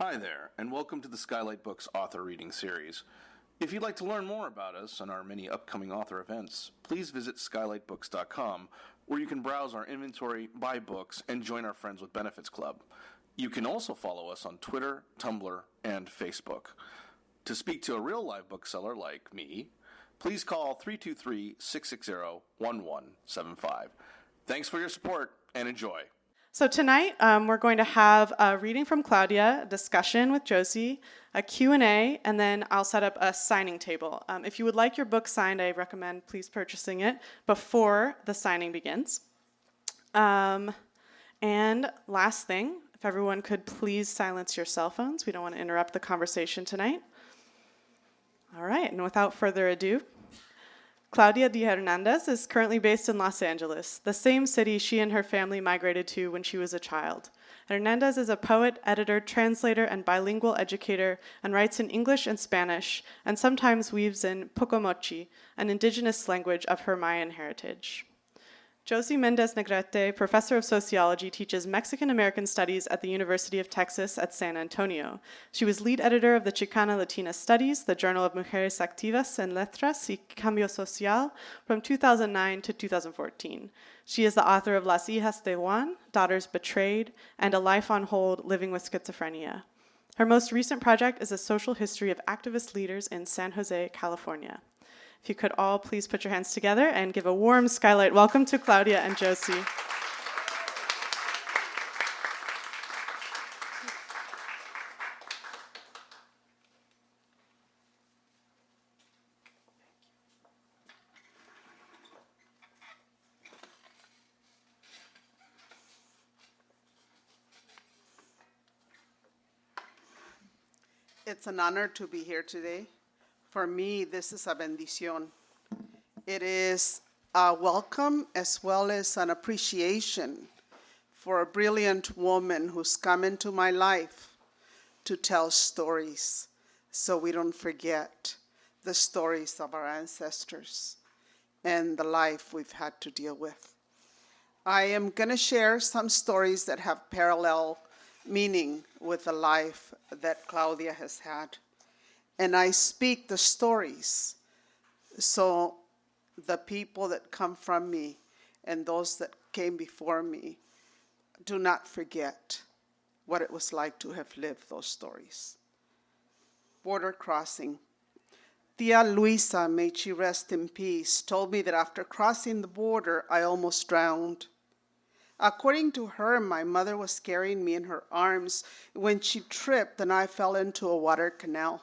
Hi there, and welcome to the Skylight Books author reading series. If you'd like to learn more about us and our many upcoming author events, please visit skylightbooks.com, where you can browse our inventory, buy books, and join our Friends with Benefits Club. You can also follow us on Twitter, Tumblr, and Facebook. To speak to a real live bookseller like me, please call 323-660-1175. Thanks for your support, and enjoy. So tonight, we're going to have a reading from Claudia, a discussion with Josie, a Q&A, and then I'll set up a signing table. If you would like your book signed, I recommend please purchasing it before the signing begins. And last thing, if everyone could please silence your cell phones. We don't want to interrupt the conversation tonight. All right, and without further ado, Claudia Hernández is currently based in Los Angeles, the same city she and her family migrated to when she was a child. Hernández is a poet, editor, translator, and bilingual educator, and writes in English and Spanish, and sometimes weaves in Pocomochi, an indigenous language of her Mayan heritage. Josie Méndez-Negrete, professor of sociology, teaches Mexican-American studies at the University of Texas at San Antonio. She was lead editor of the Chicana Latina Studies, the Journal of Mujeres Activas en Letras y Cambio Social, from 2009 to 2014. She is the author of Las Hijas de Juan, Daughters Betrayed, and A Life on Hold, Living with Schizophrenia. Her most recent project is a social history of activist leaders in San Jose, California. If you could all please put your hands together and give a warm skylight welcome to Claudia and Josie. It's an honor to be here today. For me, this is a bendición. It is a welcome as well as an appreciation for a brilliant woman who's come into my life to tell stories so we don't forget the stories of our ancestors and the life we've had to deal with. I am going to share some stories that have parallel meaning with the life that Claudia has had. And I speak the stories so the people that come from me and those that came before me do not forget what it was like to have lived those stories. Border crossing. Tia Luisa, may she rest in peace, told me that after crossing the border, I almost drowned. According to her, my mother was carrying me in her arms when she tripped and I fell into a water canal.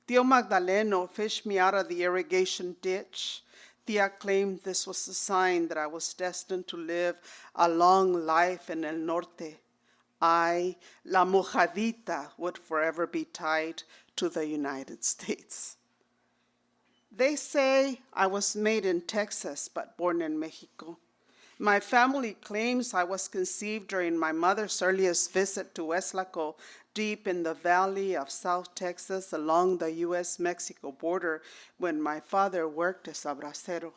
Tio Magdaleno fished me out of the irrigation ditch. Tia claimed this was a sign that I was destined to live a long life in el Norte. I, la mojadita, would forever be tied to the United States. They say I was made in Texas but born in Mexico. My family claims I was conceived during my mother's earliest visit to Hueslaco, deep in the valley of South Texas along the U.S.-Mexico border when my father worked as a bracero.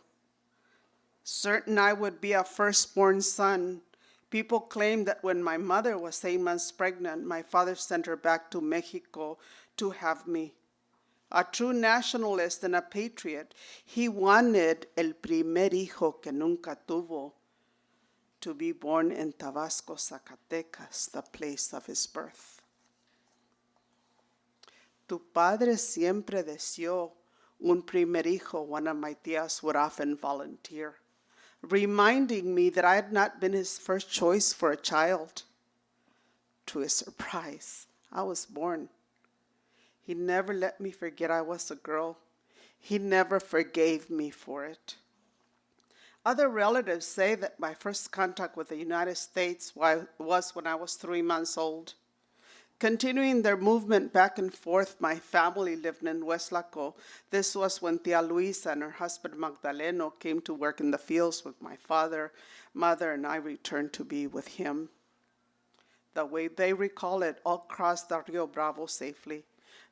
Certain I would be a firstborn son, people claim that when my mother was 8 months pregnant, my father sent her back to Mexico to have me. A true nationalist and a patriot, he wanted el primer hijo que nunca tuvo to be born in Tabasco, Zacatecas, the place of his birth. Tu padre siempre deseó un primer hijo, one of my tias would often volunteer, reminding me that I had not been his first choice for a child. To his surprise, I was born. He never let me forget I was a girl. He never forgave me for it. Other relatives say that my first contact with the United States was when I was 3 months old. Continuing their movement back and forth, my family lived in Hueslaco. This was when Tia Luisa and her husband Magdaleno came to work in the fields with my father, mother, and I returned to be with him. The way they recall it, all crossed the Rio Bravo safely.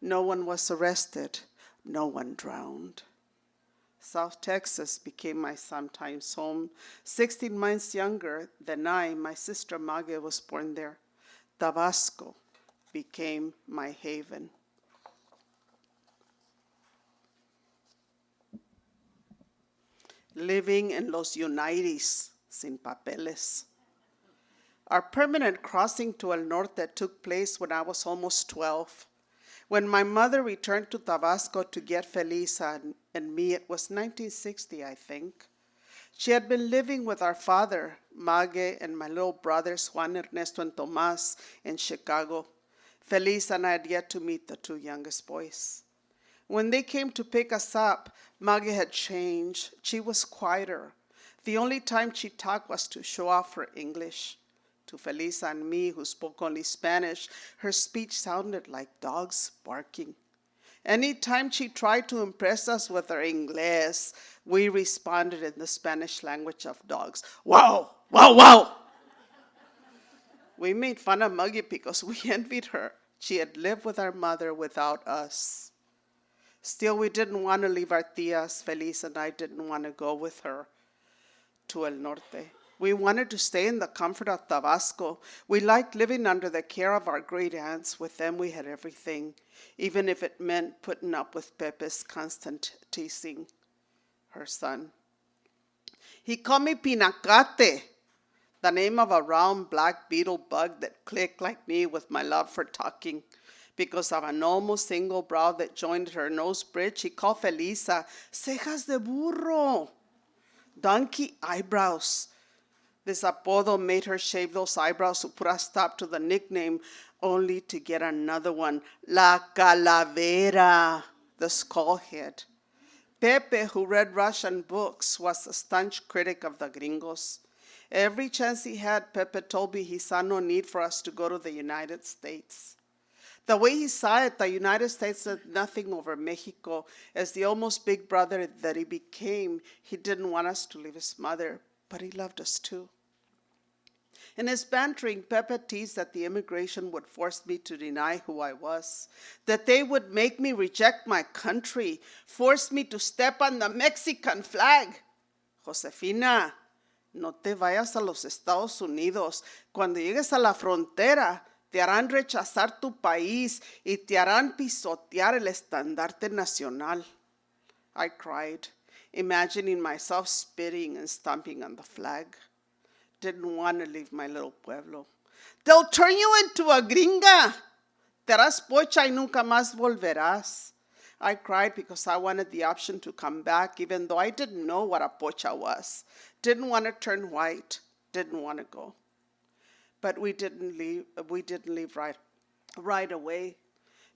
No one was arrested. No one drowned. South Texas became my sometimes home. 16 months younger than I, my sister Maggie was born there. Tabasco became my haven. Living in los Unities, sin papeles. Our permanent crossing to El Norte took place when I was almost 12. When my mother returned to Tabasco to get Felisa and me, it was 1960, I think. She had been living with our father, Mague, and my little brothers, Juan, Ernesto, and Tomas, in Chicago. Felisa and I had yet to meet the two youngest boys. When they came to pick us up, Mague had changed. She was quieter. The only time she talked was to show off her English. To Felisa and me, who spoke only Spanish, her speech sounded like dogs barking. Any time she tried to impress us with her Inglés, we responded in the Spanish language of dogs. Wow, wow, wow. We made fun of Muggy because we envied her. She had lived with our mother without us. Still, we didn't want to leave our tias. Feliz and I didn't want to go with her to El Norte. We wanted to stay in the comfort of Tabasco. We liked living under the care of our great aunts. With them, we had everything, even if it meant putting up with Pepe's constant teasing, her son. He called me Pinacate, the name of a round black beetle bug that clicked like me with my love for talking. Because of an almost single brow that joined her nose bridge, he called Felisa cejas de burro, donkey eyebrows. This apodo made her shave those eyebrows to put a stop to the nickname, only to get another one, La Calavera, the skullhead. Pepe, who read Russian books, was a staunch critic of the gringos. Every chance he had, Pepe told me he saw no need for us to go to the United States. The way he saw it, the United States said nothing over Mexico. As the almost big brother that he became, he didn't want us to leave his mother, but he loved us too. In his bantering, Pepe teased that the immigration would force me to deny who I was, that they would make me reject my country, force me to step on the Mexican flag. Josefina, no te vayas a los Estados Unidos. Cuando llegues a la frontera, te harán rechazar tu país y te harán pisotear el estandarte nacional. I cried, imagining myself spitting and stomping on the flag. Didn't want to leave my little pueblo. They'll turn you into a gringa. Te harás pocha y nunca más volverás. I cried because I wanted the option to come back, even though I didn't know what a pocha was. Didn't want to turn white. Didn't want to go. But we didn't leave right away.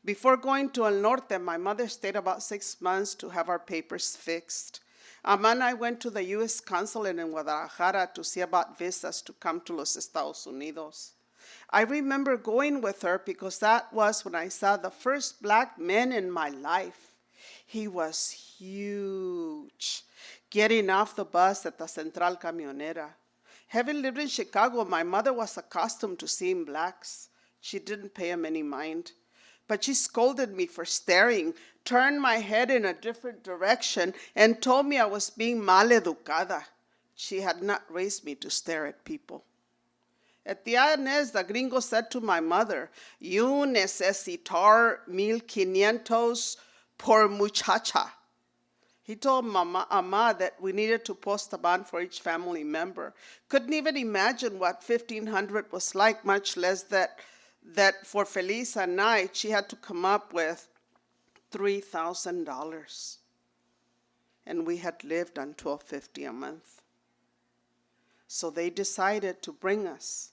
Before going to El Norte, my mother stayed about 6 months to have our papers fixed. Ama and I went to the U.S. consulate in Guadalajara to see about visas to come to los Estados Unidos. I remember going with her because that was when I saw the first black man in my life. He was huge, getting off the bus at the Central Camionera. Having lived in Chicago, my mother was accustomed to seeing blacks. She didn't pay him any mind. But she scolded me for staring, turned my head in a different direction, and told me I was being maleducada. She had not raised me to stare at people. At the INS, the gringo said to my mother, "You necesitar 1,500 por muchacha." He told Ama that we needed to post a bond for each family member. Couldn't even imagine what 1,500 was like, much less that for Felisa and I, she had to come up with $3,000. And we had lived on $1,250 a month. So they decided to bring us,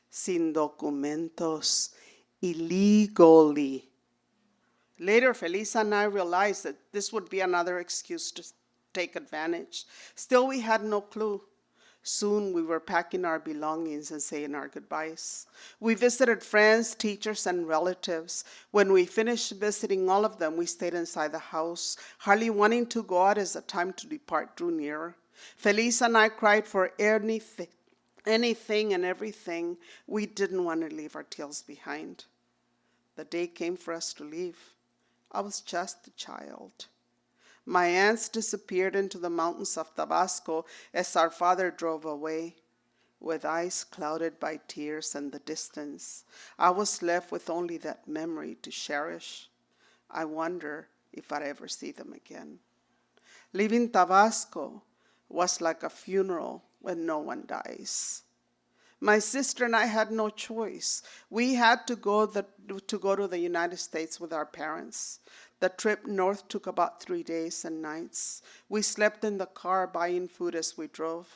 sin documentos, illegally. Later, Felisa and I realized that this would be another excuse to take advantage. Still, we had no clue. Soon, we were packing our belongings and saying our goodbyes. We visited friends, teachers, and relatives. When we finished visiting all of them, we stayed inside the house, hardly wanting to go out as the time to depart drew nearer. Felisa and I cried for anything and everything. We didn't want to leave our tails behind. The day came for us to leave. I was just a child. My aunts disappeared into the mountains of Tabasco as our father drove away. with eyes clouded by tears and the distance. I was left with only that memory to cherish. I wonder if I'd ever see them again. Leaving Tabasco was like a funeral when no one dies. My sister and I had no choice. We had to go to the United States with our parents. The trip north took about 3 days and nights. We slept in the car buying food as we drove.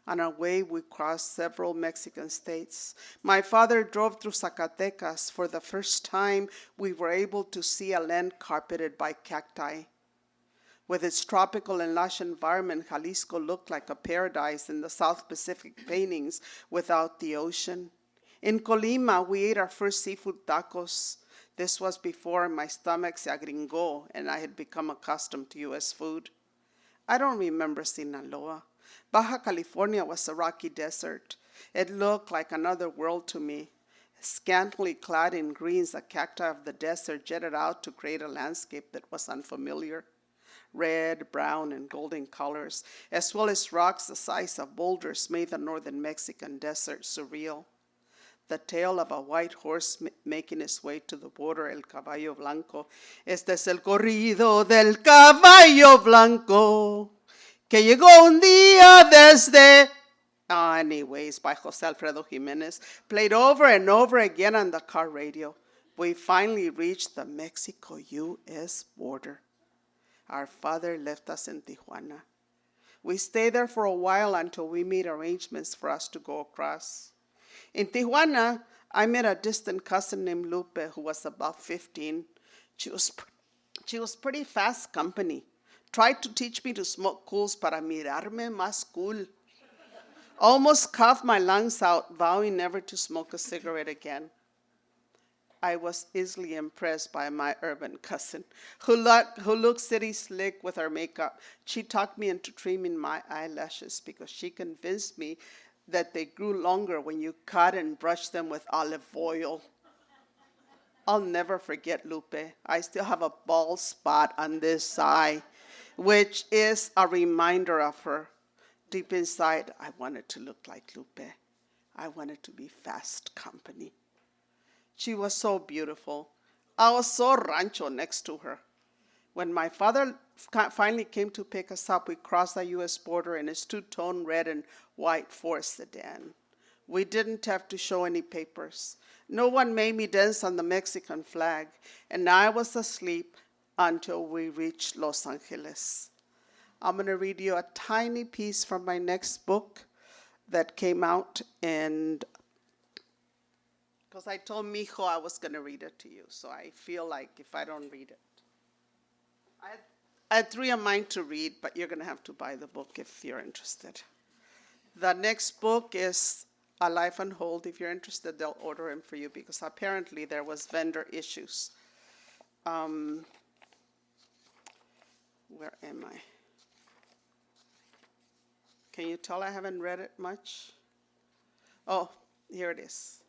On our way, we crossed several Mexican states. My father drove through Zacatecas. For the first time, we were able to see a land carpeted by cacti. With its tropical and lush environment, Jalisco looked like a paradise in the South Pacific paintings without the ocean. In Colima, we ate our first seafood tacos. This was before my stomach se agringó and I had become accustomed to U.S. food. I don't remember Sinaloa. Baja California was a rocky desert. It looked like another world to me. Scantily clad in greens, the cacti of the desert jetted out to create a landscape that was unfamiliar. Red, brown, and golden colors, as well as rocks the size of boulders, made the northern Mexican desert surreal. The tail of a white horse making its way to the border, el caballo blanco. Este es el corrido del caballo blanco, que llegó un día desde... Anyways, by Jose Alfredo Jimenez, played over and over again on the car radio. We finally reached the Mexico-U.S. border. Our father left us in Tijuana. We stayed there for a while until we made arrangements for us to go across. In Tijuana, I met a distant cousin named Lupe who was about 15. She was pretty fast company. Tried to teach me to smoke cools para mirarme más cool. Almost coughed my lungs out, vowing never to smoke a cigarette again. I was easily impressed by my urban cousin, who looked city slick with her makeup. She talked me into trimming my eyelashes because she convinced me that they grew longer when you cut and brush them with olive oil. I'll never forget Lupe. I still have a bald spot on this eye, which is a reminder of her. Deep inside, I wanted to look like Lupe. I wanted to be fast company. She was so beautiful. I was so rancho next to her. When my father finally came to pick us up, we crossed the U.S. border in his two-tone red and white Ford sedan. We didn't have to show any papers. No one made me dance on the Mexican flag, and I was asleep until we reached Los Angeles. I'm going to read you a tiny piece from my next book that came out, and because I told Mijo I was going to read it to you, so I feel like if I don't read it. I had 3 of mine to read, but you're going to have to buy the book if you're interested. The next book is A Life on Hold. If you're interested, they'll order them for you because apparently there was vendor issues. Where am I? Can you tell I haven't read it much? Oh, here it is.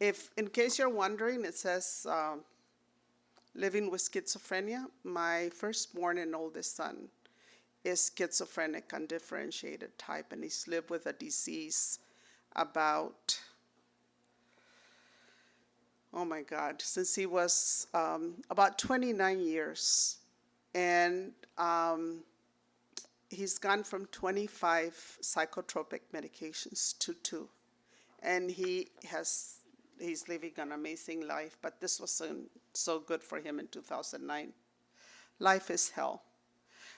If, in case you're wondering, it says living with schizophrenia. My firstborn and oldest son is schizophrenic, undifferentiated type, and he's lived with a disease about, oh my God, since he was about 29 years. And he's gone from 25 psychotropic medications to 2. And he's living an amazing life, but this wasn't so good for him in 2009. Life is hell.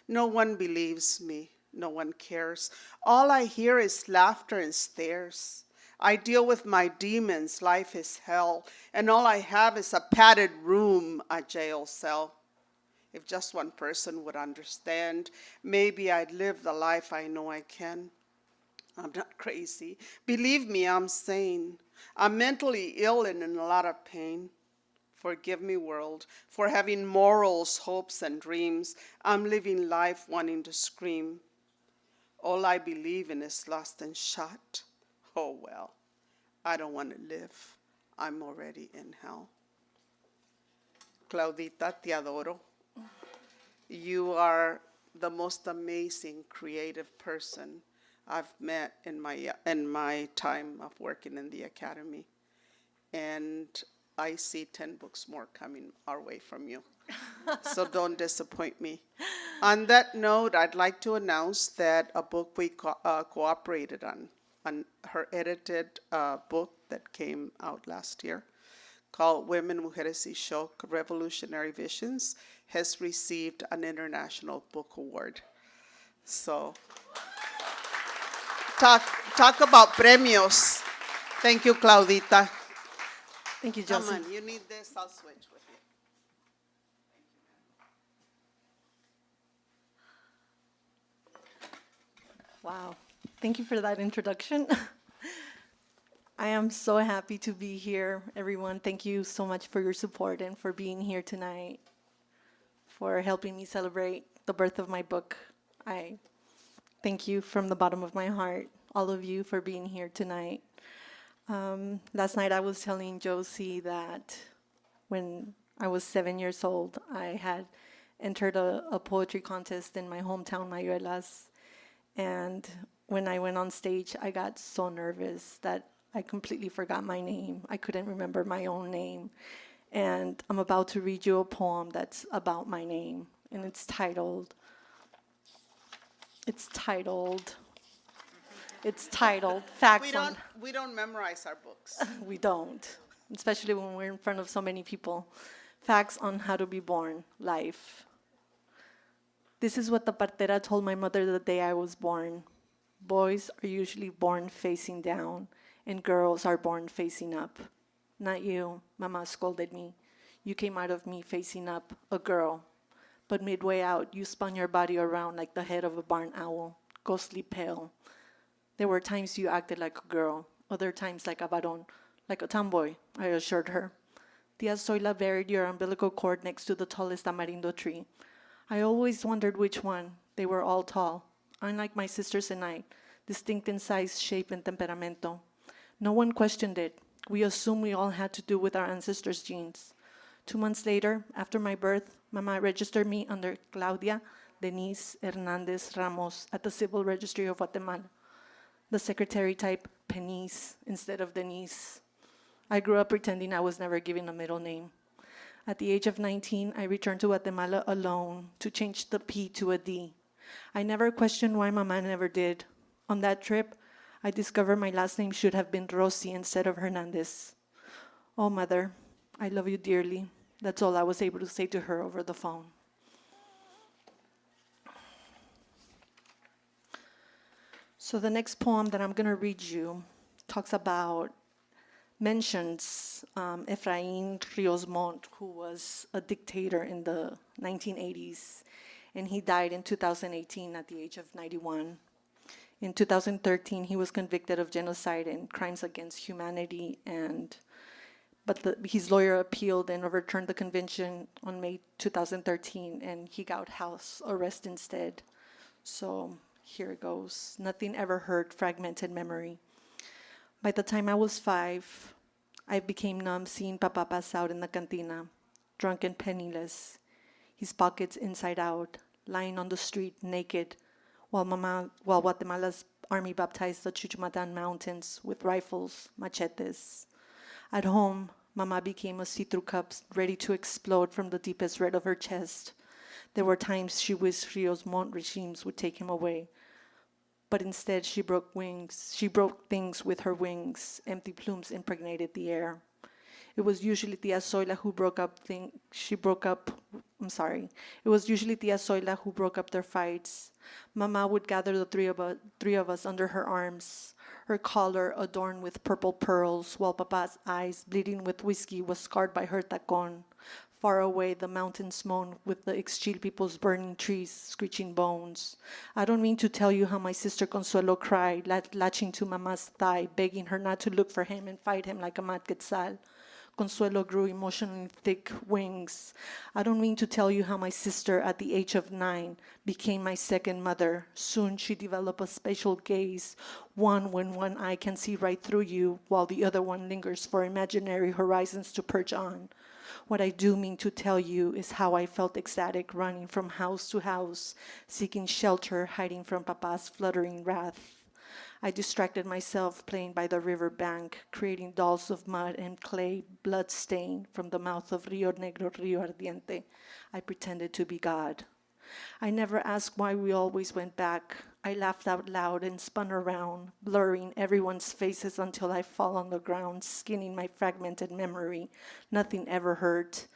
No one believes me. No one cares. All I hear is laughter and stares. I deal with my demons. Life is hell. And all I have is a padded room, a jail cell. If just one person would understand, maybe I'd live the life I know I can. I'm not crazy. Believe me, I'm sane. I'm mentally ill and in a lot of pain. Forgive me, world, for having morals, hopes, and dreams. I'm living life wanting to scream. All I believe in is lost and shot. Oh, well, I don't want to live. I'm already in hell. Claudita, te adoro. You are the most amazing creative person I've met in my time of working in the academy. And I see 10 books more coming our way from you. So don't disappoint me. On that note, I'd like to announce that a book we cooperated on her edited book that came out last year, called Women, Mujeres y Shock, Revolutionary Visions, has received an International Book Award. So talk about premios. Thank you, Claudita. Thank you, Come Josie. on, you need this, I'll switch with you. Wow. Thank you for that introduction. I am so happy to be here, everyone. Thank you so much for your support and for being here tonight, for helping me celebrate the birth of my book. I thank you from the bottom of my heart, all of you, for being here tonight. Last night I was telling Josie that when I was 7 years old, I had entered a poetry contest in my hometown, Mayuelas. And when I went on stage, I got so nervous that I completely forgot my name. I couldn't remember my own name. And I'm about to read you a poem that's about my name. And it's titled Facts on... We don't memorize our books. We don't, especially when we're in front of so many people. Facts on how to be born, life. This is what the partera told my mother the day I was born. Boys are usually born facing down, and girls are born facing up. Not you, Mama scolded me. You came out of me facing up, a girl. But midway out, you spun your body around like the head of a barn owl, ghostly pale. There were times you acted like a girl, other times like a varón, like a tomboy, I assured her. Tia Zoila buried your umbilical cord next to the tallest tamarindo tree. I always wondered which one. They were all tall, unlike my sisters and I, distinct in size, shape, and temperamento. No one questioned it. We assumed we all had to do with our ancestors' genes. 2 months later, after my birth, Mama registered me under Claudia Denise Hernández Ramos at the Civil Registry of Guatemala. The secretary typed Penise instead of Denise. I grew up pretending I was never given a middle name. At the age of 19, I returned to Guatemala alone to change the P to a D. I never questioned why Mama never did. On that trip, I discovered my last name should have been Josie instead of Hernandez. Oh, Mother, I love you dearly. That's all I was able to say to her over the phone. So the next poem that I'm going to read you mentions Efraín Ríos Montt, who was a dictator in the 1980s, and he died in 2018 at the age of 91. In 2013, he was convicted of genocide and crimes against humanity, but his lawyer appealed and overturned the conviction on May 2013, and he got house arrest instead. So here it goes. Nothing ever hurt fragmented memory. By the time I was 5, I became numb seeing Papa pass out in the cantina, drunk and penniless, his pockets inside out, lying on the street naked, while Guatemala's army baptized the Chuchumatan mountains with rifles, machetes. At home, Mama became a see-through cup ready to explode from the deepest red of her chest. There were times she wished Ríos Montt regimes would take him away. But instead, she broke things with her wings. Empty plumes impregnated the air. It was usually Tia Zoila who broke up their fights. Mama would gather the three of us under her arms, her collar adorned with purple pearls, while Papa's eyes, bleeding with whiskey, was scarred by her tacon. Far away, the mountains moaned with the Ixchil people's burning trees, screeching bones. I don't mean to tell you how my sister Consuelo cried, latching to Mama's thigh, begging her not to look for him and fight him like a mad quetzal. Consuelo grew emotionally thick wings. I don't mean to tell you how my sister, at the age of 9, became my second mother. Soon she developed a special gaze, one when one eye can see right through you, while the other one lingers for imaginary horizons to perch on. What I do mean to tell you is how I felt ecstatic, running from house to house, seeking shelter, hiding from Papa's fluttering wrath. I distracted myself playing by the river bank, creating dolls of mud and clay, blood-stained from the mouth of Rio Negro, Rio Ardiente. I pretended to be God. I never asked why we always went back. I laughed out loud and spun around, blurring everyone's faces until I fall on the ground, skinning my fragmented memory. Nothing ever hurt.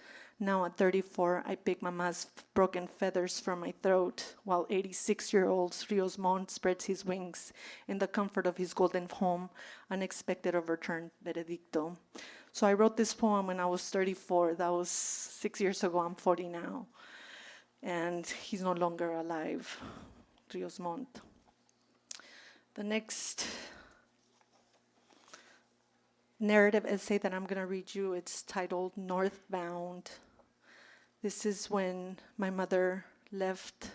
Now at 34, I pick Mama's broken feathers from my throat, while 86-year-old Rios Montt spreads his wings in the comfort of his golden home, unexpected overturned veredicto. So I wrote this poem when I was 34. That was 6 years ago. I'm 40 now. And he's no longer alive, Rios Montt. The next narrative essay that I'm going to read you, it's titled Northbound. This is when my mother left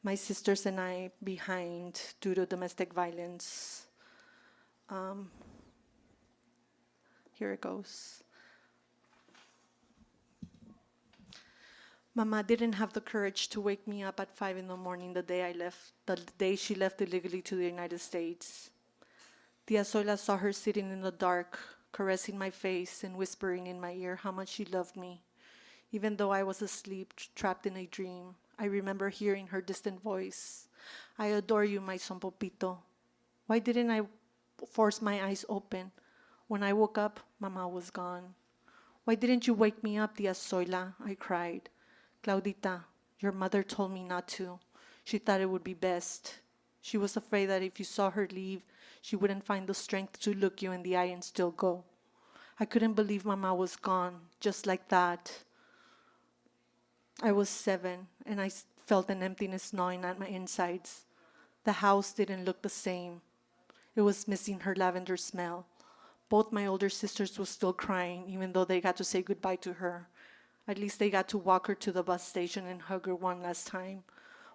my sisters and I behind due to domestic violence. Here it goes. Mama didn't have the courage to wake me up at 5 a.m. the day she left illegally to the United States. Tia Zoila saw her sitting in the dark, caressing my face and whispering in my ear how much she loved me. Even though I was asleep, trapped in a dream, I remember hearing her distant voice. I adore you, my son Popito. Why didn't I force my eyes open? When I woke up, Mama was gone. Why didn't you wake me up, Tia Zoila? I cried. Claudita, your mother told me not to. She thought it would be best. She was afraid that if you saw her leave, she wouldn't find the strength to look you in the eye and still go. I couldn't believe Mama was gone, just like that. I was 7, and I felt an emptiness gnawing at my insides. The house didn't look the same. It was missing her lavender smell. Both my older sisters were still crying, even though they got to say goodbye to her. At least they got to walk her to the bus station and hug her one last time.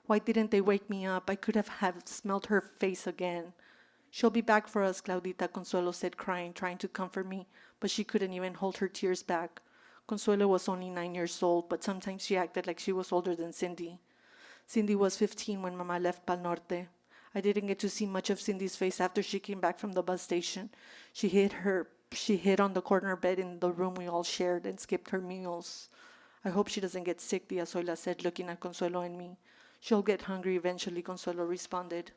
Why didn't they wake me up? I could have smelled her face again. She'll be back for us, Claudita, Consuelo said, crying, trying to comfort me, but she couldn't even hold her tears back. Consuelo was only 9 years old, but sometimes she acted like she was older than Cindy. Cindy was 15 when Mama left Pal Norte. I didn't get to see much of Cindy's face after she came back from the bus station. She hid on the corner bed in the room we all shared and skipped her meals. I hope she doesn't get sick, Tia Zoila said, looking at Consuelo and me. She'll get hungry eventually, Consuelo responded.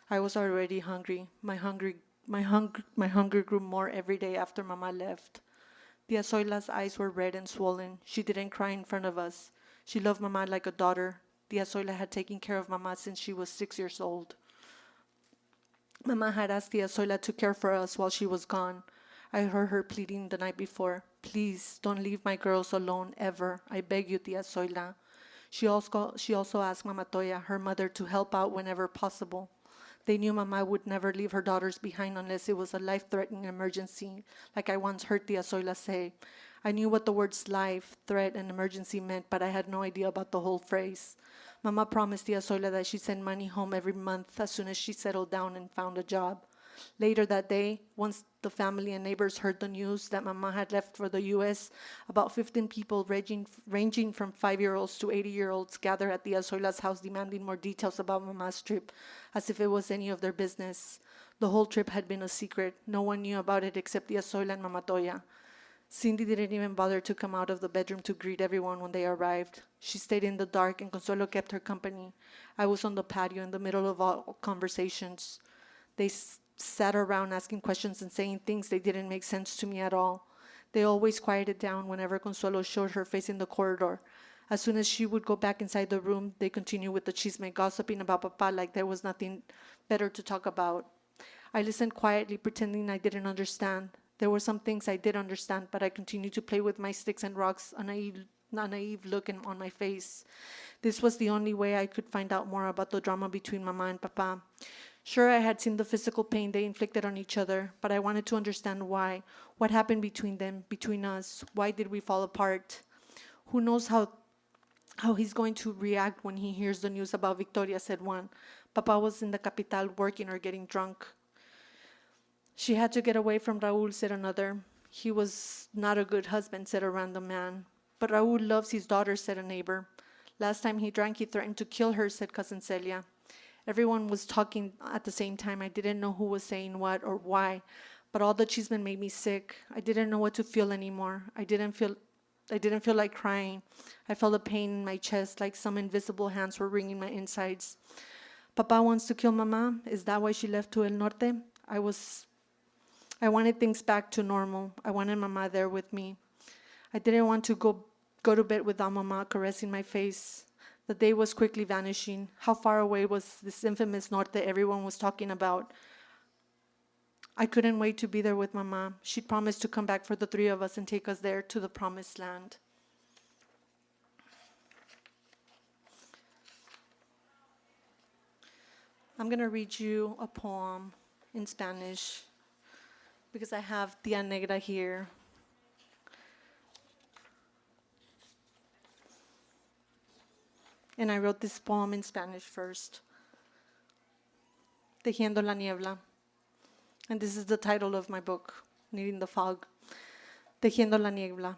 I was already hungry. My hunger grew more every day after Mama left. Tia Zoila's eyes were red and swollen. She didn't cry in front of us. She loved Mama like a daughter. Tia Zoila had taken care of Mama since she was 6 years old. Mama had asked Tia Zoila to care for us while she was gone. I heard her pleading the night before. Please, don't leave my girls alone, ever. I beg you, Tia Zoila. She also asked Mama Toya, her mother, to help out whenever possible. They knew Mama would never leave her daughters behind unless it was a life-threatening emergency, like I once heard Tia Zoila say. I knew what the words life, threat, and emergency meant, but I had no idea about the whole phrase. Mama promised Tia Zoila that she'd send money home every month as soon as she settled down and found a job. Later that day, once the family and neighbors heard the news that Mama had left for the U.S., about 15 people ranging from 5-year-olds to 80-year-olds gathered at Tia Zoila's house demanding more details about Mama's trip, as if it was any of their business. The whole trip had been a secret. No one knew about it except Tia Zoila and Mama Toya. Cindy didn't even bother to come out of the bedroom to greet everyone when they arrived. She stayed in the dark and Consuelo kept her company. I was on the patio in the middle of all conversations. They sat around asking questions and saying things that didn't make sense to me at all. They always quieted down whenever Consuelo showed her face in the corridor. As soon as she would go back inside the room, they continued with the chisme, gossiping about Papa like there was nothing better to talk about. I listened quietly, pretending I didn't understand. There were some things I did understand, but I continued to play with my sticks and rocks, a naive look on my face. This was the only way I could find out more about the drama between Mama and Papa. Sure, I had seen the physical pain they inflicted on each other, but I wanted to understand why. What happened between them, between us? Why did we fall apart? Who knows how he's going to react when he hears the news about Victoria, said one. Papa was in the capital working or getting drunk. She had to get away from Raul, said another. He was not a good husband, said a random man. But Raul loves his daughter, said a neighbor. Last time he drank, he threatened to kill her, said cousin Celia. Everyone was talking at the same time. I didn't know who was saying what or why, but all the chisme made me sick. I didn't know what to feel anymore. I didn't feel like crying. I felt a pain in my chest, like some invisible hands were wringing my insides. Papa wants to kill Mama. Is that why she left to El Norte? I wanted things back to normal. I wanted Mama there with me. I didn't want to go to bed without Mama caressing my face. The day was quickly vanishing. How far away was this infamous Norte everyone was talking about? I couldn't wait to be there with Mama. She'd promised to come back for the three of us and take us there to the promised land. I'm going to read you a poem in Spanish because I have Tia Negra here. And I wrote this poem in Spanish first. Tejiendo la niebla. And this is the title of my book, Kneading the Fog. Tejiendo la niebla.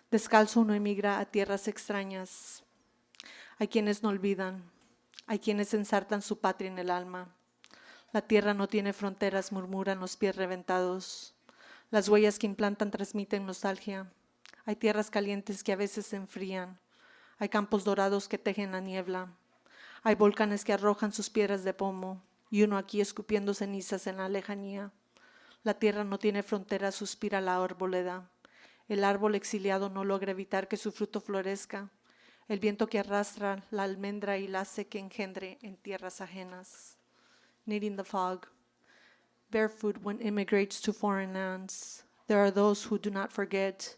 Descalzo uno emigra a tierras extrañas. Hay quienes no olvidan. Hay quienes ensartan su patria en el alma. La tierra no tiene fronteras, murmuran los pies reventados. Las huellas que implantan transmiten nostalgia. Hay tierras calientes que a veces se enfrían. Hay campos dorados que tejen la niebla. Hay volcanes que arrojan sus piedras de pomo y uno aquí escupiendo cenizas en la lejanía. La tierra no tiene fronteras, suspira la arboleda. El árbol exiliado no logra evitar que su fruto florezca. El viento que arrastra la almendra y la hace que engendre en tierras ajenas. Kneading the fog. Barefoot one immigrates to foreign lands. There are those who do not forget,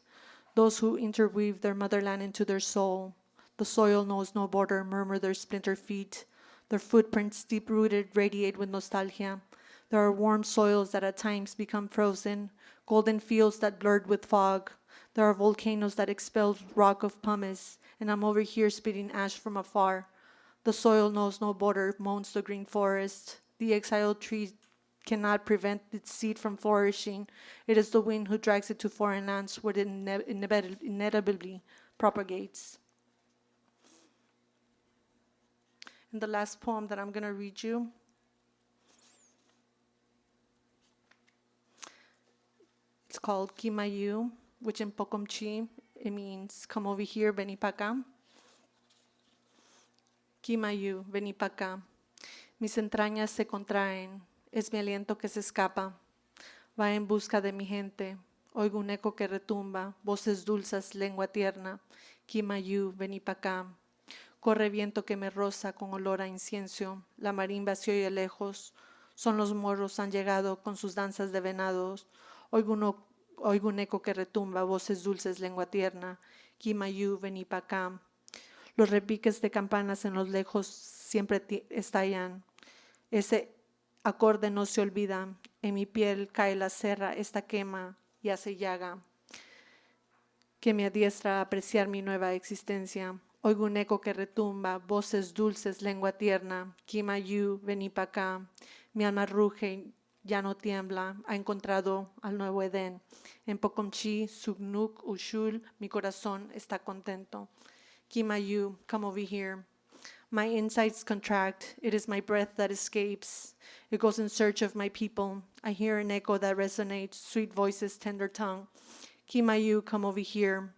those who interweave their motherland into their soul. The soil knows no border, murmur their splintered feet. Their footprints, deep-rooted, radiate with nostalgia. There are warm soils that at times become frozen, golden fields that blurred with fog. There are volcanoes that expel rock of pumice, and I'm over here spitting ash from afar. The soil knows no border, moans the green forest. The exiled tree cannot prevent its seed from flourishing. It is the wind who drags it to foreign lands where it inevitably propagates. And the last poem that I'm going to read you, it's called Kimayu, which in Pocomchi, it means come over here, vení pa' acá. Kimayu, vení pa' acá. Mis entrañas se contraen, es mi aliento que se escapa. Va en busca de mi gente, oigo un eco que retumba, voces dulces, lengua tierna. Kimayu, vení pa' acá. Corre viento que me roza con olor a incienso, la marimba se oye lejos, son los morros han llegado con sus danzas de venados, oigo un eco que retumba, voces dulces, lengua tierna, Kimayu, vení pa' acá. Los repiques de campanas en los lejos siempre estallan, ese acorde no se olvida, en mi piel cae la serra, esta quema y hace llaga, que me adiestra a apreciar mi nueva existencia. Oigo un eco que retumba, voces dulces, lengua tierna, Kimayu, vení pa' acá. Mi alma ruge, ya no tiembla, ha encontrado al nuevo Edén. En Pocomchi, Sugnuk, Ushul, mi corazón está contento. Kimayu, come over here. My insides contract, it is my breath that escapes. It goes in search of my people. I hear an echo that resonates, sweet voices, tender tongue. Kimayu, come over here.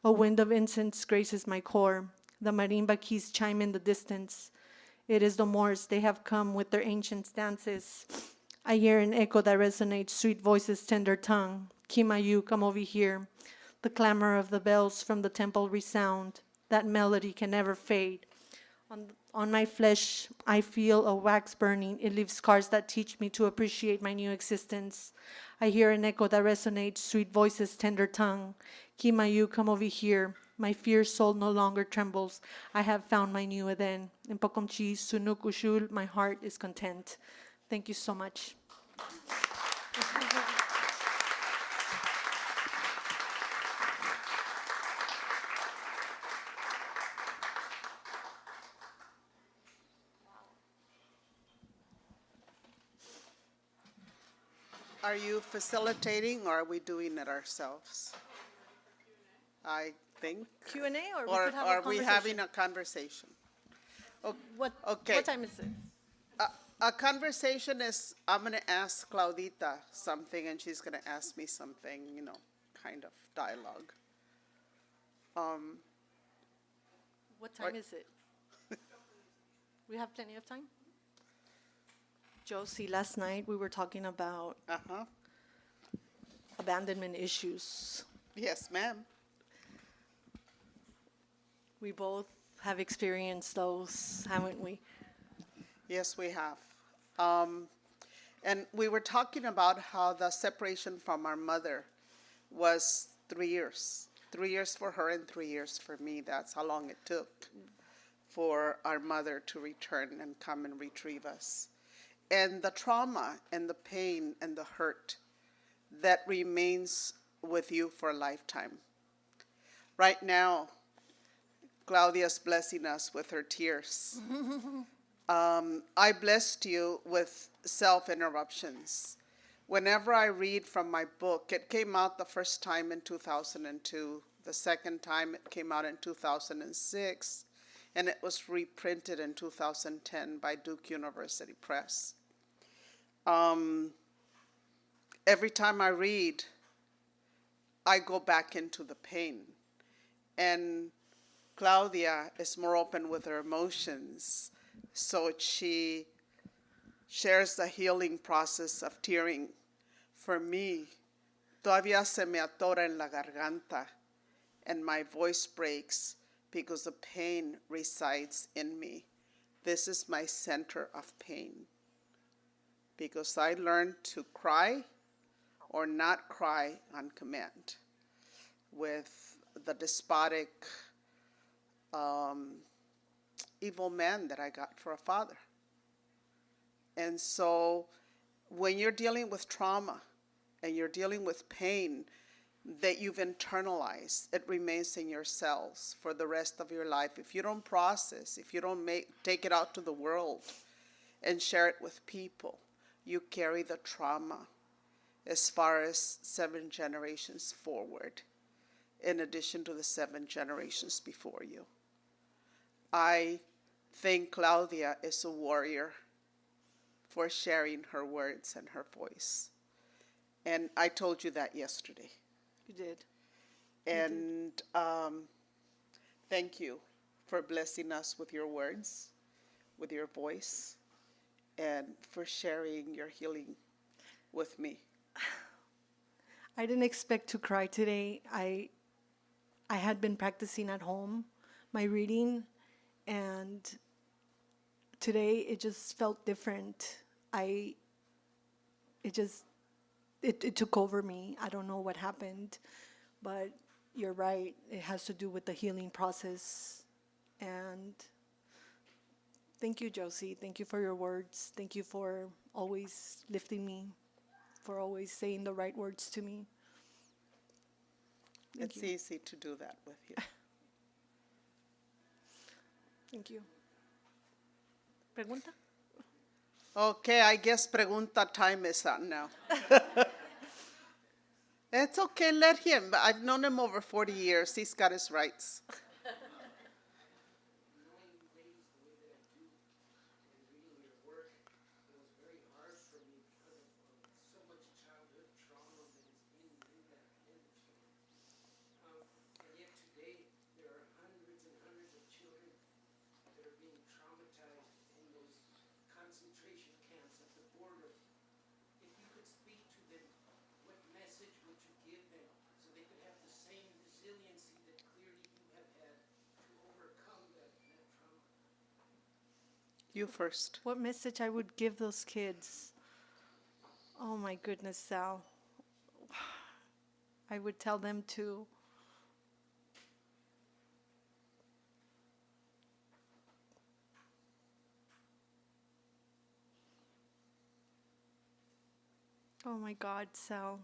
A wind of incense graces my core. The marimba keys chime in the distance. It is the Moors, they have come with their ancient dances. I hear an echo that resonates, sweet voices, tender tongue. Kimayu, come over here. The clamor of the bells from the temple resound. That melody can never fade. On my flesh, I feel a wax burning. It leaves scars that teach me to appreciate my new existence. I hear an echo that resonates, sweet voices, tender tongue. Kimayu, come over here. My fierce soul no longer trembles. I have found my new Eden. In Pocomchi, Sunuk Ushul, my heart is content. Thank you so much. Are you facilitating or are we doing it ourselves? I think. Q&A or we Or could have a are we conversation? having a conversation? What Okay. what time is it? A conversation is, I'm going to ask Claudita something, and she's going to ask me something, kind of dialogue. What time is it? We have plenty of time. Josie, last night we were talking about Uh-huh. abandonment issues. Yes, ma'am. We both have experienced those, haven't we? Yes, we have. And we were talking about how the separation from our mother was 3 years. 3 years for her and 3 years for me. That's how long it took for our mother to return and come and retrieve us. And the trauma and the pain and the hurt that remains with you for a lifetime. Right now, Claudia's blessing us with her tears. I blessed you with self-interruptions. Whenever I read from my book, it came out the first time in 2002. The second time it came out in 2006. And it was reprinted in 2010 by Duke University Press. Every time I read, I go back into the pain. And Claudia is more open with her emotions, so she shares the healing process of tearing. For me, todavía se me atora en la garganta, and my voice breaks because the pain resides in me. This is my center of pain, because I learned to cry or not cry on command with the despotic, evil man that I got for a father. And so when you're dealing with trauma and you're dealing with pain that you've internalized, it remains in your cells for the rest of your life. If you don't process, if you don't take it out to the world and share it with people, you carry the trauma as far as 7 generations forward, in addition to the 7 generations before you. I think Claudia is a warrior for sharing her words and her voice. And I told you that yesterday. You did. And thank you for blessing us with your words, with your voice, and for sharing your healing with me. I didn't expect to cry today. I had been practicing at home my reading, and today it just felt different. It took over me. I don't know what happened, but you're right. It has to do with the healing process. And thank you, Josie. Thank you for your words. Thank you for always lifting me, for always saying the right words to me. Thank It's you. easy to do that with you. Thank you. Pregunta? Okay, I guess pregunta time is up now. It's okay, let him. I've known him over 40 years. He's got his rights. You first. What message I would give those kids? Oh my goodness, Sal. I would tell them to oh my God, Sal.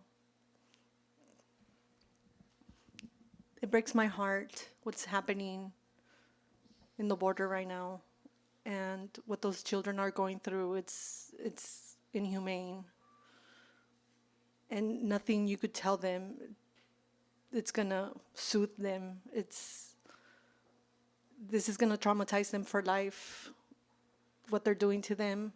It breaks my heart what's happening in the border right now. And what those children are going through, it's inhumane. And nothing you could tell them, it's gonna soothe them. this is going to traumatize them for life. What they're doing to them,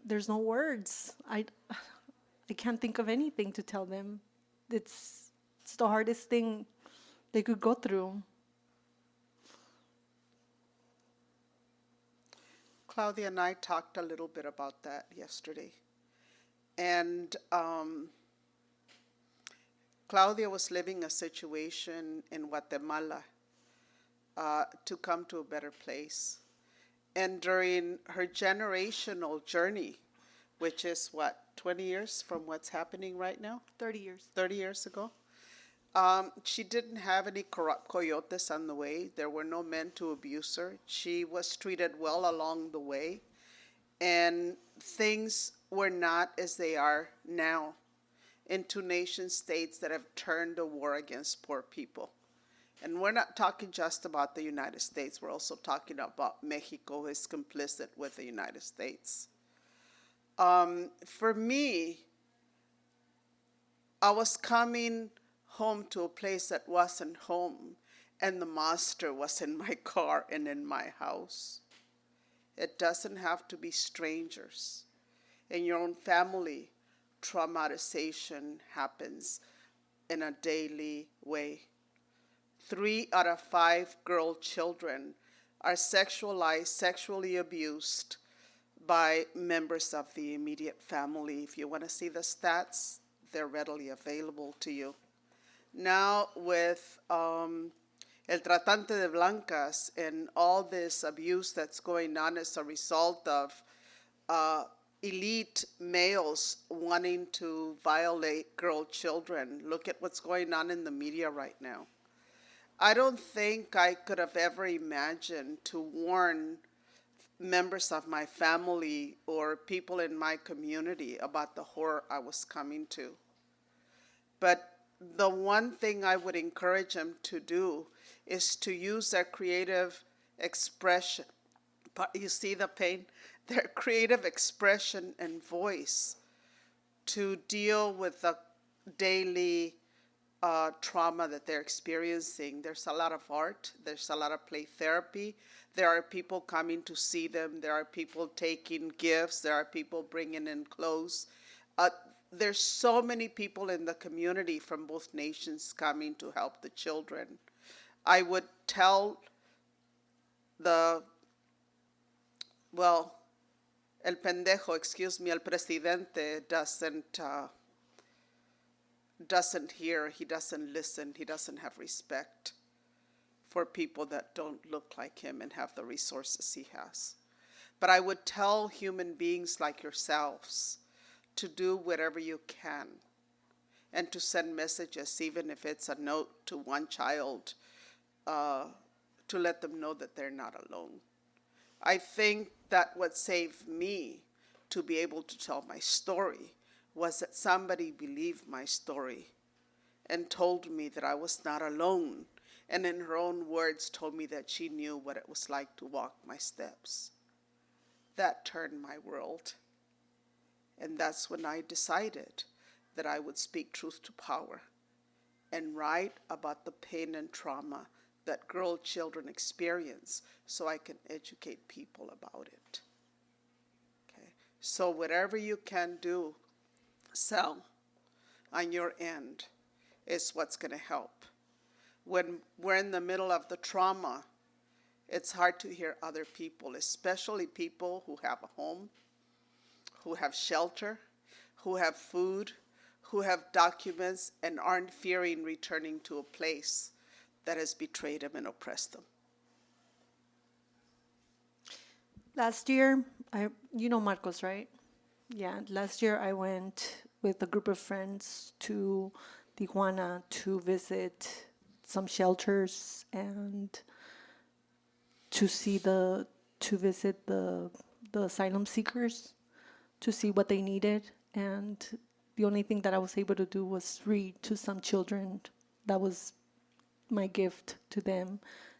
there's no words. I can't think of anything to tell them. It's the hardest thing they could go through. Claudia and I talked a little bit about that yesterday. And Claudia was living a situation in Guatemala to come to a better place. And during her generational journey, which is 20 years from what's happening right now? 30 years. 30 years ago. She didn't have any corrupt coyotes on the way. There were no men to abuse her. She was treated well along the way. And things were not as they are now in two nation states that have turned a war against poor people. And we're not talking just about the United States. We're also talking about Mexico, who is complicit with the United States. For me, I was coming home to a place that wasn't home, and the monster was in my car and in my house. It doesn't have to be strangers. In your own family, traumatization happens in a daily way. 3 out of 5 girl children are sexualized, sexually abused by members of the immediate family. If you want to see the stats, they're readily available to you. Now with El Tratante de Blancas and all this abuse that's going on as a result of elite males wanting to violate girl children. Look at what's going on in the media right now. I don't think I could have ever imagined to warn members of my family or people in my community about the horror I was coming to. But the one thing I would encourage them to do is to use their creative expression. But you see the pain? Their creative expression and voice to deal with the daily trauma that they're experiencing. There's a lot of art. There's a lot of play therapy. There are people coming to see them. There are people taking gifts. There are people bringing in clothes. There's so many people in the community from both nations coming to help the children. I would tell el pendejo, excuse me, el presidente doesn't hear, he doesn't listen, he doesn't have respect for people that don't look like him and have the resources he has. But I would tell human beings like yourselves to do whatever you can and to send messages, even if it's a note to one child, to let them know that they're not alone. I think that what saved me to be able to tell my story was that somebody believed my story and told me that I was not alone, and in her own words told me that she knew what it was like to walk my steps. That turned my world. And that's when I decided that I would speak truth to power and write about the pain and trauma that girl children experience so I can educate people about it. Okay. So whatever you can do, sell on your end is what's going to help. When we're in the middle of the trauma, it's hard to hear other people, especially people who have a home, who have shelter, who have food, who have documents, and aren't fearing returning to a place that has betrayed them and oppressed them. Last year, you know Marcos, right? Yeah, last year I went with a group of friends to Tijuana to visit some shelters and to visit the asylum seekers, to see what they needed. And the only thing that I was able to do was read to some children. That was my gift to them,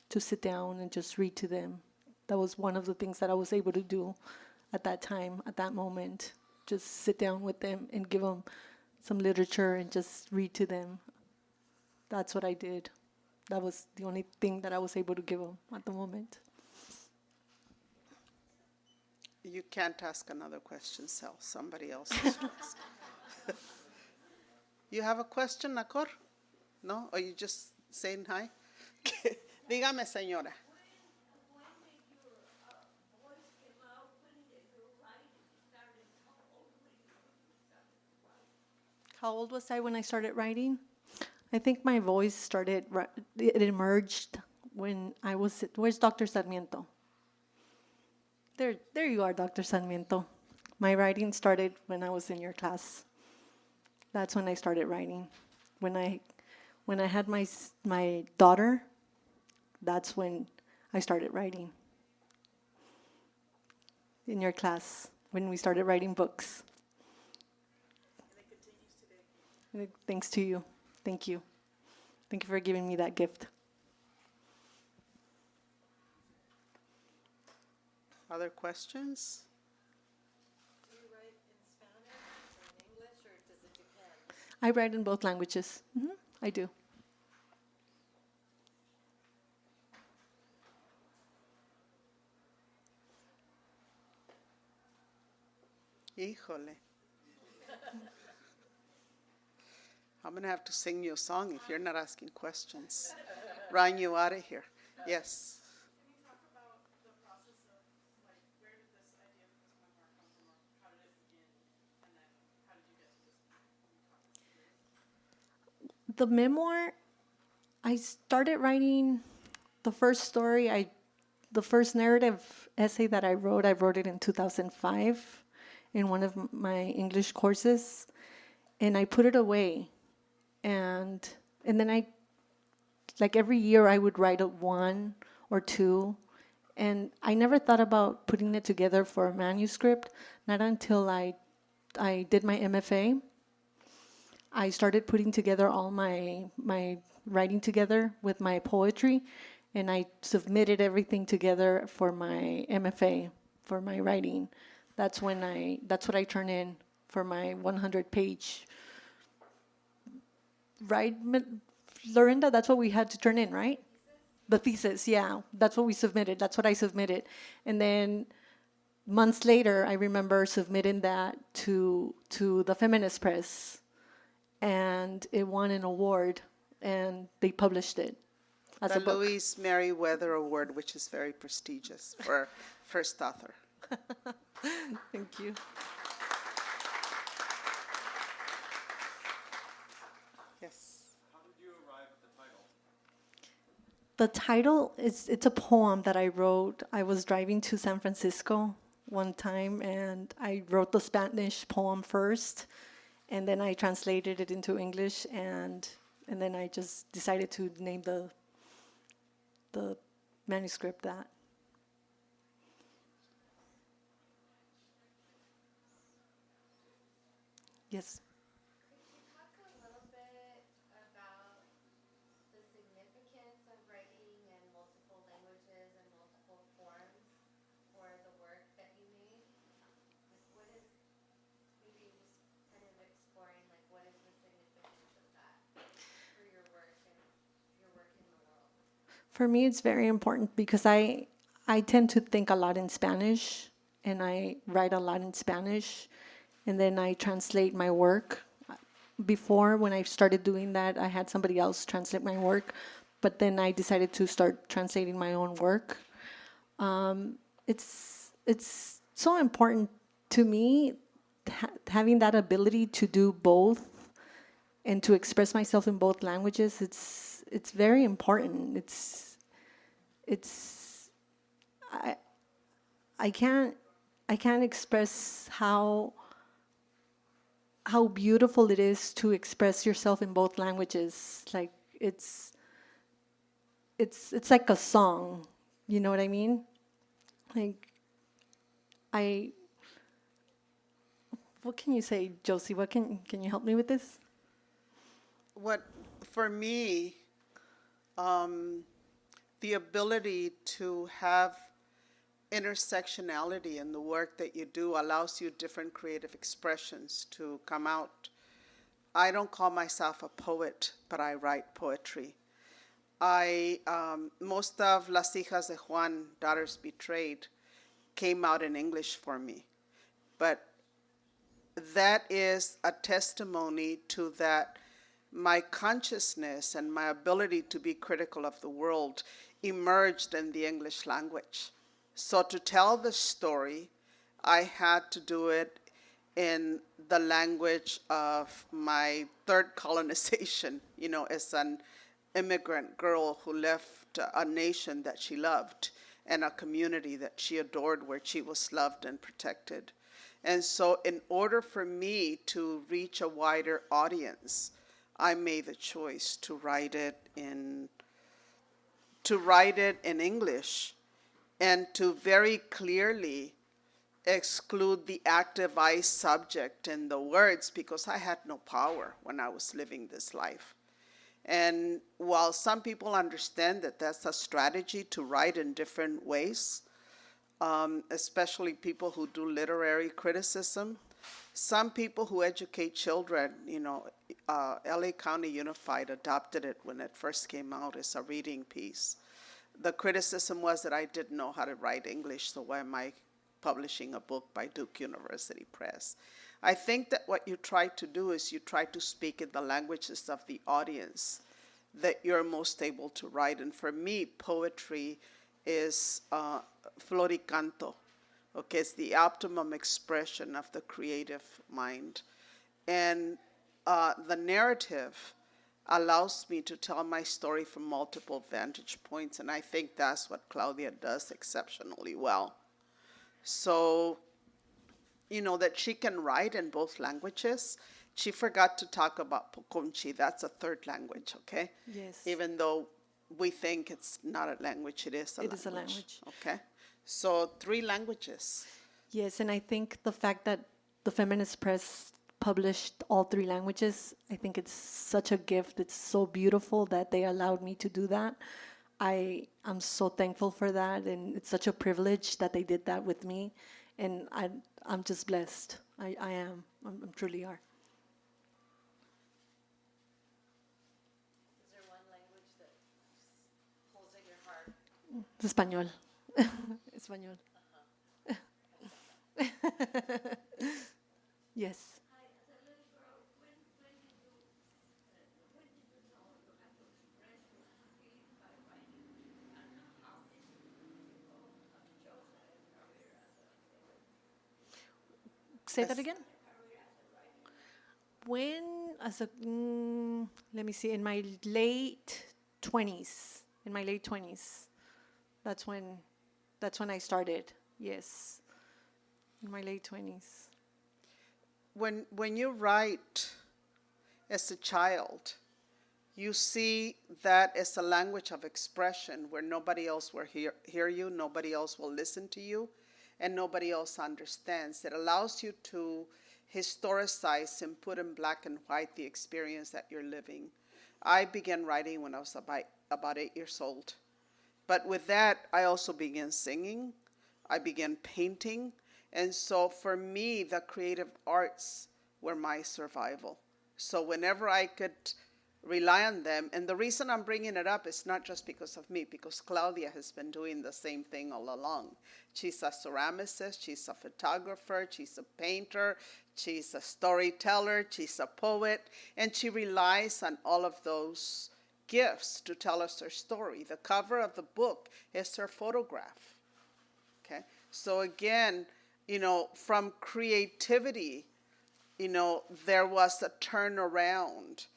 to sit down and just read to them. That was one of the things that I was able to do. at that time, at that moment. Just sit down with them and give them some literature and just read to them. That's what I did. That was the only thing that I was able to give them at the moment. You can't ask another question, Sal. Somebody else has to ask. You have a question, Nakor? No? Or you just saying hi? Dígame, señora. How old was I when I started writing? I think my voice started, it emerged when I was, where's Dr. Sarmiento? There you are, Dr. Sarmiento. My writing started when I was in your class. That's when I started writing. When I had my daughter, that's when I started writing. In your class, when we started writing books. And it continues today. Thanks to you. Thank you. Thank you for giving me that gift. Other questions? Do you write in Spanish or in English, or does it depend? I write in both languages. I do. Híjole. I'm going to have to sing you a song if you're not asking questions. Run you out of here. Yes. Can you talk about the process of, like, where did this idea of this memoir come from, or how did it begin, and then how did you get to this point? The memoir, I started writing the first story, the first narrative essay that I wrote it in 2005 in one of my English courses, and I put it away. And then I, like every year I would write one or two, and I never thought about putting it together for a manuscript, not until I did my MFA. I started putting together all my writing together with my poetry, and I submitted everything together for my MFA, for my writing. That's what I turn in for my 100-page. Right, Lorinda? That's what we had to turn in, right? The thesis, yeah. That's what we submitted. That's what I submitted. And then months later, I remember submitting that to the Feminist Press, and it won an award, and they published it as The a book. Louise Merriweather Award, which is very prestigious for first author. Thank you. Yes. How did you arrive at the title? The title it's a poem that I wrote. I was driving to San Francisco one time, and I wrote the Spanish poem first, and then I translated it into English, and then I just decided to name the manuscript that. Yes. Could you talk a little bit about the significance of writing in multiple languages and multiple forms for the work that you made? Like, what is, maybe just kind of exploring, like, what is the significance of that for your work and your work in the world? For me, it's very important because I tend to think a lot in Spanish, and I write a lot in Spanish, and then I translate my work. Before, when I started doing that, I had somebody else translate my work, but then I decided to start translating my own work. It's so important to me having that ability to do both and to express myself in both languages. It's very important. I can't express how beautiful it is to express yourself in both languages. Like it's like a song, you know what I mean? Like what can you say, Josie? What can you help me with this? What, for me, the ability to have intersectionality in the work that you do allows you different creative expressions to come out. I don't call myself a poet, but I write poetry. Most of Las Hijas de Juan, Daughters Betrayed, came out in English for me. But that is a testimony to that my consciousness and my ability to be critical of the world emerged in the English language. So to tell the story, I had to do it in the language of my third colonization, as an immigrant girl who left a nation that she loved and a community that she adored where she was loved and protected. And so in order for me to reach a wider audience, I made the choice to write it in English and to very clearly exclude the active I subject in the words because I had no power when I was living this life. And while some people understand that that's a strategy to write in different ways, especially people who do literary criticism, some people who educate children, LA County Unified adopted it when it first came out as a reading piece. The criticism was that I didn't know how to write English, so why am I publishing a book by Duke University Press? I think that what you try to do is you try to speak in the languages of the audience that you're most able to write. And for me, poetry is floricanto. Okay, it's the optimum expression of the creative mind. And the narrative allows me to tell my story from multiple vantage points, and I think that's what Claudia does exceptionally well. So, that she can write in both languages. She forgot to talk about Pucunchi. That's a third language, okay? Yes. Even though we think it's not a language, it is a language. It is a language. Okay. So 3 languages. Yes, and I think the fact that the Feminist Press published all 3 languages, I think it's such a gift. It's so beautiful that they allowed me to do that. I'm so thankful for that, and it's such a privilege that they did that with me. And I'm just blessed. I am. I'm truly are. Is there one language that pulls at your heart? Es español. Español. Yes. Say that again. When, let me see, in my late 20s. That's when I started. Yes. In my late 20s. When you write as a child, you see that as a language of expression where nobody else will hear you, nobody else will listen to you, and nobody else understands. It allows you to historicize and put in black and white the experience that you're living. I began writing when I was about 8 years old. But with that, I also began singing. I began painting. And so for me, the creative arts were my survival. So whenever I could rely on them, and the reason I'm bringing it up is not just because of me, because Claudia has been doing the same thing all along. She's a ceramicist, she's a photographer, she's a painter, she's a storyteller, she's a poet, and she relies on all of those gifts to tell us her story. The cover of the book is her photograph. Okay, so again, from creativity, there was a turnaround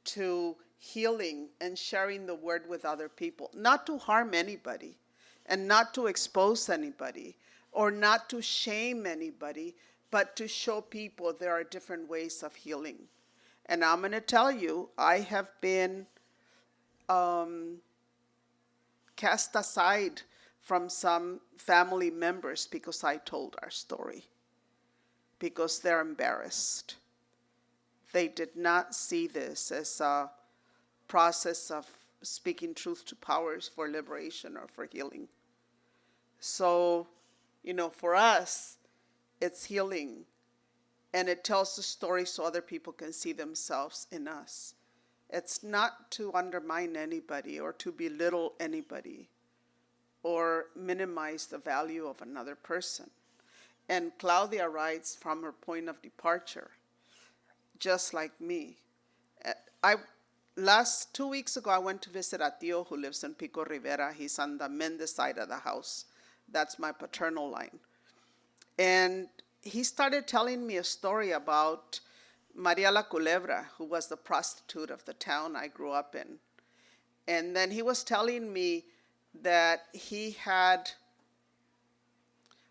to healing and sharing the word with other people, not to harm anybody and not to expose anybody or not to shame anybody, but to show people there are different ways of healing. And I'm going to tell you, I have been cast aside from some family members because I told our story, because they're embarrassed. They did not see this as a process of speaking truth to powers for liberation or for healing. So For us, it's healing. And it tells the story so other people can see themselves in us. It's not to undermine anybody or to belittle anybody or minimize the value of another person. And Claudia writes from her point of departure, just like me. I 2 weeks ago, I went to visit a tío who lives in Pico Rivera. He's on the Méndez side of the house. That's my paternal line. And he started telling me a story about Maria la Culebra, who was the prostitute of the town I grew up in. And then he was telling me that he had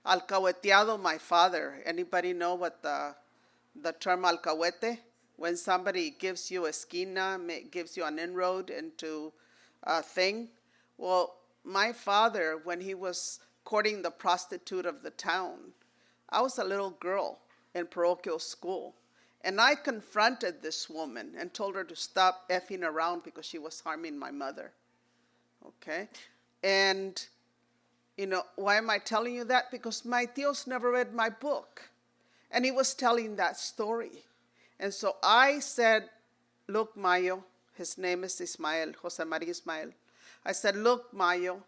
alcahueteado my father. Anybody know what the term alcahuete? When somebody gives you a esquina, gives you an inroad into a thing. Well, my father, when he was courting the prostitute of the town, I was a little girl in parochial school. And I confronted this woman and told her to stop effing around because she was harming my mother. Okay? And, why am I telling you that? Because my tíos never read my book. And he was telling that story. And so I said, look, Mayo, his name is Ismael, Jose Maria Ismael. I said, look, Mayo,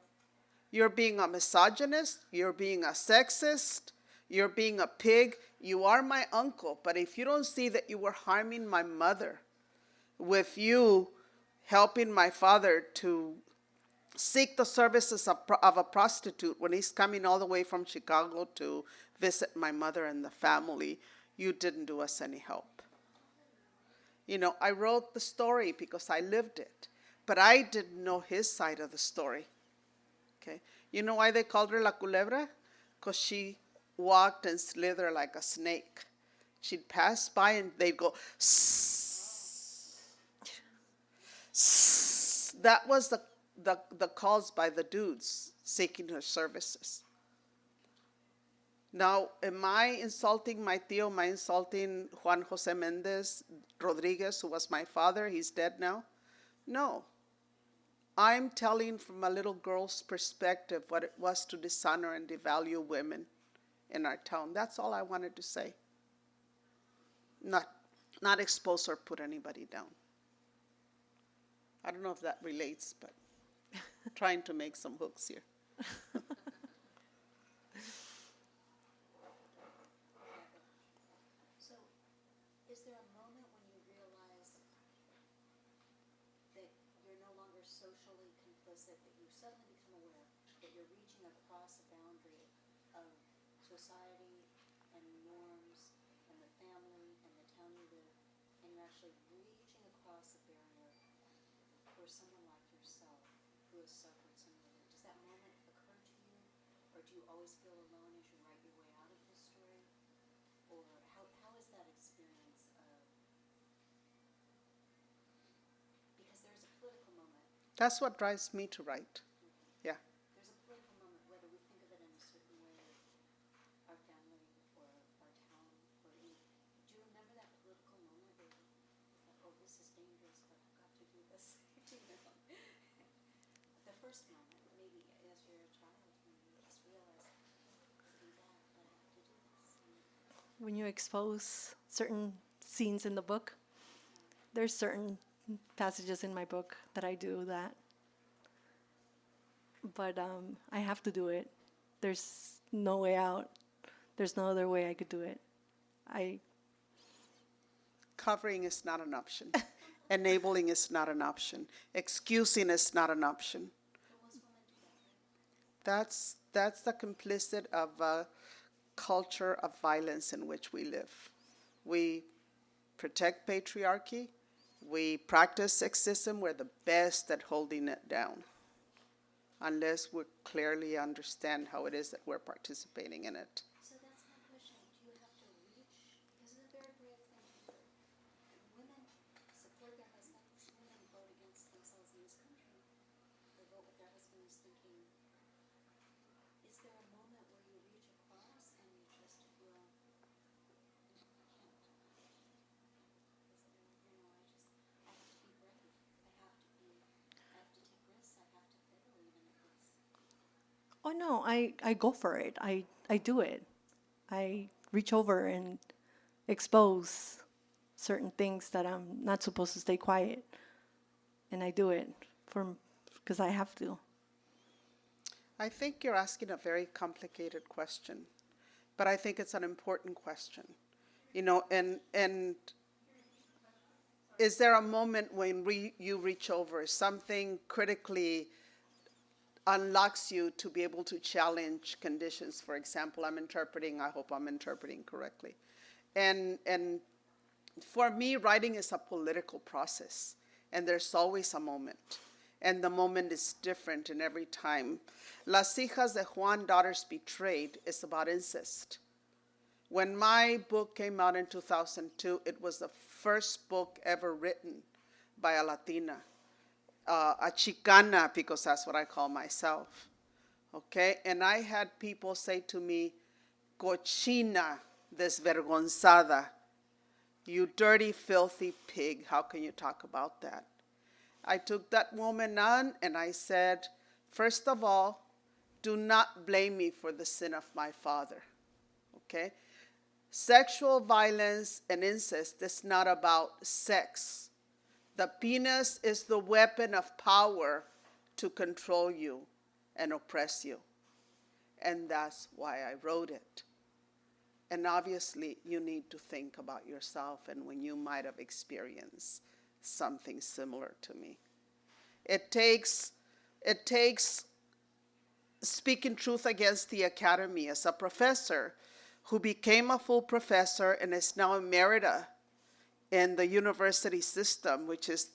you're being a misogynist, you're being a sexist, you're being a pig. You are my uncle, but if you don't see that you were harming my mother with you helping my father to seek the services of a prostitute when he's coming all the way from Chicago to visit my mother and the family, you didn't do us any help. I wrote the story because I lived it, but I didn't know his side of the story. Okay, you know why they called her La Culebra? Because she walked and slithered like a snake. She'd pass by and they'd go, sss. Sss. That was the calls by the dudes seeking her services. Now, am I insulting my tío? Am I insulting Juan Jose Méndez Rodriguez, who was my father? He's dead now. No. I'm telling from a little girl's perspective what it was to dishonor and devalue women in our town. That's all I wanted to say. Not expose or put anybody down. I don't know if that relates, but trying to make some hooks here. So, is there a moment when you realize that you're no longer socially complicit, that you suddenly become aware that you're reaching across a boundary of society and norms and the family and the town you live, and you're actually reaching across a barrier for someone like yourself who has suffered similarly? Does that moment occur to you? Or do you always feel alone as you write your way out of this story? Or how is that experience of, because there's a political moment. That's what drives me to write. Yeah. There's a political moment, whether we think of it in a certain way, our family or our town, or any. Do you remember that political moment where you thought, oh, this is dangerous, but I've got to do this? The first moment, maybe as you're a child, when you just realize, I do that, but I have to do this. When you expose certain scenes in the book, there's certain passages in my book that I do that. But I have to do it. There's no way out. There's no other way I could do it. Covering is not an option. Enabling is not an option. Excusing is not an option. That's the complicit of a culture of violence in which we live. We protect patriarchy. We practice sexism. We're the best at holding it down, unless we clearly understand how it is that we're participating in it. So that's my question. Do you have to reach? Because it's a very brave thing to do. Women support their husbands. Women vote against themselves in this country. They vote with their husbands thinking, is there a moment where you reach across and you just feel, I can't. I have to be brave. I have to take risks. I have to fail even at this. Oh no, I go for it. I do it. I reach over and expose certain things that I'm not supposed to stay quiet. And I do it because I have to. I think you're asking a very complicated question, but I think it's an important question. And is there a moment when you reach over, something critically unlocks you to be able to challenge conditions? For example, I hope I'm interpreting correctly. And for me, writing is a political process, and there's always a moment. And the moment is different in every time. Las Hijas de Juan, Daughters Betrayed, is about incest. When my book came out in 2002, it was the first book ever written by a Latina, a Chicana, because that's what I call myself. Okay? And I had people say to me, cochina desvergonzada, you dirty, filthy pig, how can you talk about that? I took that woman on and I said, first of all, do not blame me for the sin of my father, okay? Sexual violence and incest is not about sex. The penis is the weapon of power to control you and oppress you. And that's why I wrote it. And obviously, you need to think about yourself and when you might have experienced something similar to me. It takes speaking truth against the academy. As a professor who became a full professor and is now emerita in the university system, which is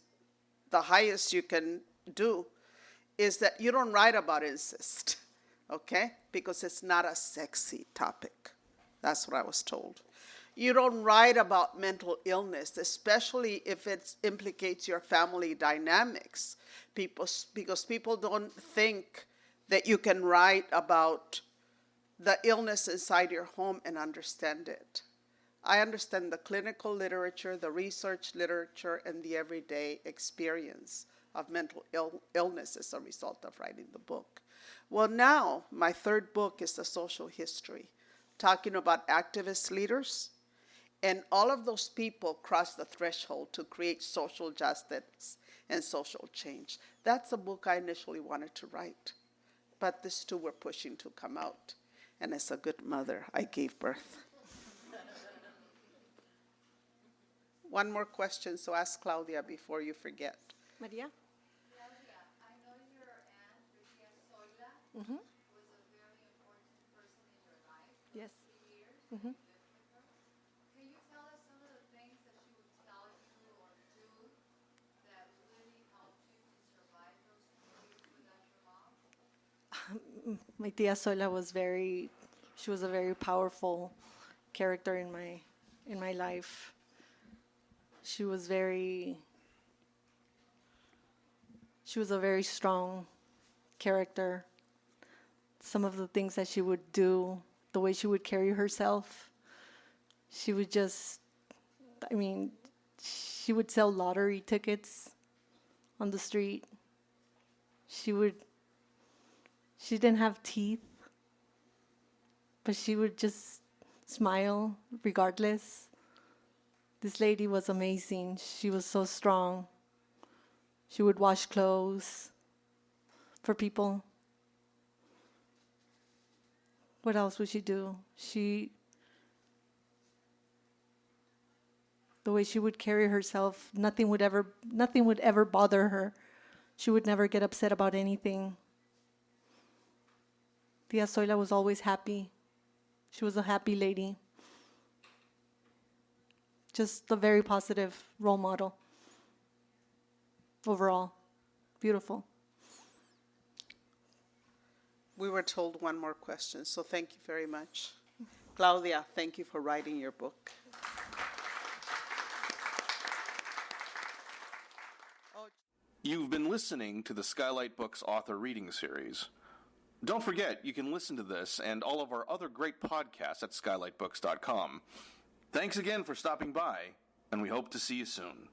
the highest you can do, is that you don't write about incest, okay? Because it's not a sexy topic. That's what I was told. You don't write about mental illness, especially if it implicates your family dynamics, because people don't think that you can write about the illness inside your home and understand it. I understand the clinical literature, the research literature, and the everyday experience of mental illness as a result of writing the book. Well, now my third book is the social history, talking about activist leaders. And all of those people cross the threshold to create social justice and social change. That's a book I initially wanted to write. But these two were pushing to come out. And as a good mother, I gave birth. One more question, so ask Claudia before you forget. Maria? Claudia, I know your aunt, Lucia Soila, was a very important person in your life for Yes. 3 years. You lived with her. Can you tell us some of the things that she would tell you or do that really helped you to survive those 3 years without your mom? My tia Sola was she was a very powerful character in my life. She was a very strong character. Some of the things that she would do, the way she would carry herself, she would she would sell lottery tickets on the street. She didn't have teeth, but she would just smile regardless. This lady was amazing. She was so strong. She would wash clothes for people. What else would she do? The way she would carry herself, nothing would ever bother her. She would never get upset about anything. Tia Soila was always happy. She was a happy lady. Just a very positive role model. Overall, beautiful. We were told one more question, so thank you very much. Claudia, thank you for writing your book. You've been listening to the Skylight Books author reading series. Don't forget, you can listen to this and all of our other great podcasts at skylightbooks.com. Thanks again for stopping by, and we hope to see you soon.